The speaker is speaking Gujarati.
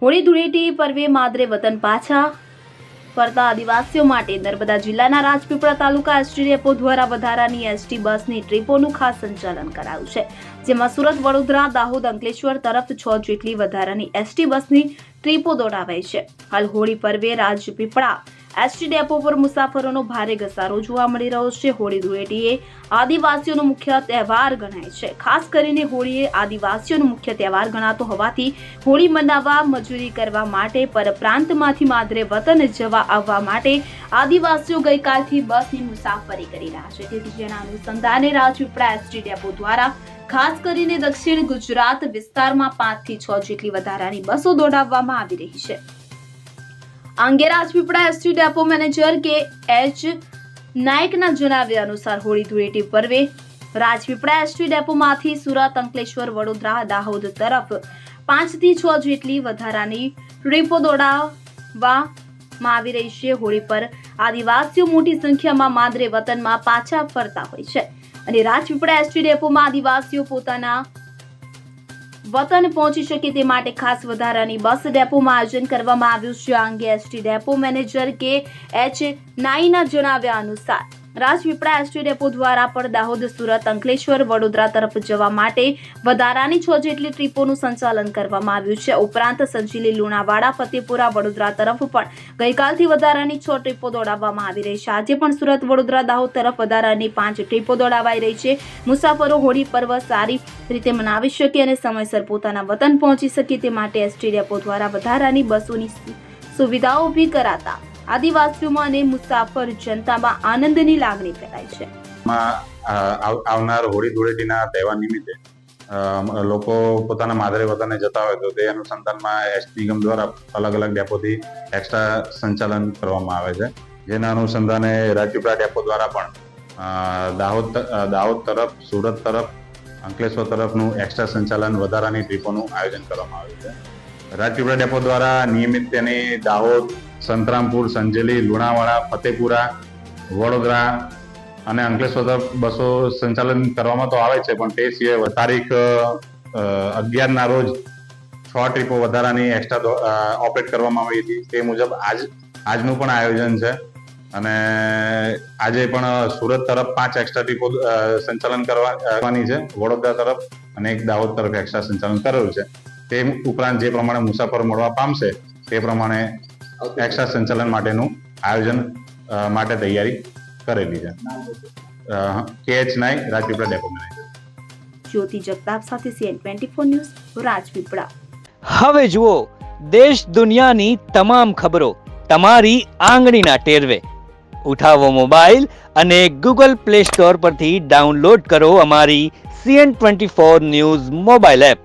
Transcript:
હોળી ધૂળેટી પર્વે માદરે વતન પાછા ફરતા આદિવાસીઓ માટે નર્મદા જિલ્લાના રાજપીપળા તાલુકા એસટી ડેપો દ્વારા વધારાની એસટી બસની ટ્રીપોનું ખાસ સંચાલન કરાયું છે, જેમાં સુરત, વડોદરા, દાહોદ, અંકલેશ્વર તરફ 6 જેટલી વધારાની એસટી બસની ટ્રીપો દોડાવાઈ છે. હાલ હોળી પર્વે રાજપીપળા એસટી ડેપો પર મુસાફરોનો ભારે ઘસારો જોવા મળી રહ્યો છે. હોળી ધૂળેટી એ આદિવાસીઓનો મુખ્ય તહેવાર ગણાય છે. ખાસ કરીને હોળી એ આદિવાસીઓનો મુખ્ય તહેવાર ગણાતો હોવાથી હોળી મનાવવા, મજૂરી કરવા માટે પરપ્રાંતમાંથી માદરે વતન જવા આવવા માટે આદિવાસીઓ ગઈકાલથી બસની મુસાફરી કરી રહ્યા છે. તેથી જેના અનુસંધાને રાજપીપળા એસટી ડેપો દ્વારા ખાસ કરીને દક્ષિણ ગુજરાત વિસ્તારમાં 5 થી 6 જેટલી વધારાની બસો દોડાવવામાં આવી રહી છે. આ અંગે રાજપીપળા એસટી ડેપો મેનેજર કે.એચ. નાયકના જણાવ્યા અનુસાર હોળી ધૂળેટી પર્વે રાજપીપળા એસટી ડેપોમાંથી સુરત, અંકલેશ્વર, વડોદરા, દાહોદ તરફ 5 થી 6 જેટલી વધારાની ટ્રીપો દોડાવવામાં આવી રહી છે. હોળી પર આદિવાસીઓ મોટી સંખ્યામાં માદરે વતનમાં પાછા ફરતા હોય છે અને રાજપીપળા એસટી ડેપોમાં આદિવાસીઓ પોતાના વતન પહોંચી શકે તે માટે ખાસ વધારાની બસ ડેપોમાં આયોજન કરવામાં આવ્યું છે. આ અંગે એસટી ડેપો મેનેજર કે.એચ. નાયકના જણાવ્યા અનુસાર રાજપીપળા એસટી ડેપો દ્વારા પણ દાહોદ, સુરત, અંકલેશ્વર, વડોદરા તરફ જવા માટે વધારાની 6 જેટલી ટ્રીપોનું સંચાલન કરવામાં આવ્યું છે. ઉપરાંત સંજીલી, લુણાવાડા, ફતેપુરા, વડોદરા તરફ પણ ગઈકાલથી વધારાની 6 ટ્રીપો દોડાવવામાં આવી રહી છે. આજે પણ સુરત, વડોદરા, દાહોદ તરફ વધારાની 5 ટ્રીપો દોડાવાઈ રહી છે. મુસાફરો હોળી પર્વ સારી રીતે મનાવી શકે અને સમયસર પોતાના વતન પહોંચી શકે તે માટે એસટી ડેપો દ્વારા વધારાની બસોની સુવિધાઓ ઊભી કરાતા આદિવાસીઓમાં અને મુસાફર જનતામાં આનંદની લાગણી ફેલાય છે. આવનાર હોળી ધૂળેટીના તહેવાર નિમિત્તે લોકો પોતાના માદરે વતને જતા હોય તો તે અનુસંધાનમાં એસટી નિગમ દ્વારા અલગ અલગ ડેપોથી એક્સ્ટ્રા સંચાલન કરવામાં આવે છે. જેના અનુસંધાને રાજપીપળા ડેપો દ્વારા પણ દાહોદ તરફ, સુરત તરફ, અંકલેશ્વર તરફનું એક્સ્ટ્રા સંચાલન વધારાની ટ્રીપોનું આયોજન કરવામાં આવ્યું છે. રાજપીપળા ડેપો દ્વારા નિયમિત તેની દાહોદ, સંતરામપુર, સંજેલી, લુણાવાડા, ફતેપુરા, વડોદરા અને અંકલેશ્વર તરફ બસો સંચાલન કરવામાં તો આવે છે, પણ તે સિવાય તારીખ 11 રોજ 6 ટ્રીપો વધારાની એક્સ્ટ્રા ઓપરેટ કરવામાં આવી હતી. તે મુજબ આજનું પણ આયોજન છે અને આજે પણ સુરત તરફ 5 એક્સ્ટ્રા ટ્રીપો સંચાલન કરવાની છે. વડોદરા તરફ અને એક દાહોદ તરફ એક્સ્ટ્રા સંચાલન કરેલું છે. તે ઉપરાંત જે પ્રમાણે મુસાફરો મળવા પામશે તે પ્રમાણે એક્સ્ટ્રા સંચાલન માટેનું આયોજન માટે તૈયારી કરેલી છે. કે.એચ. નાયક, રાજપીપળા ડેપો મેનેજર. જ્યોતિ જગતાપ સાથે CN24 ન્યૂઝ, રાજપીપળા. હવે જુઓ દેશ દુનિયાની તમામ ખબરો તમારી આંગળીના ટેરવે. ઉઠાવો મોબાઈલ અને Google Play Store પરથી ડાઉનલોડ કરો અમારી CN24 ન્યૂઝ મોબાઈલ એપ.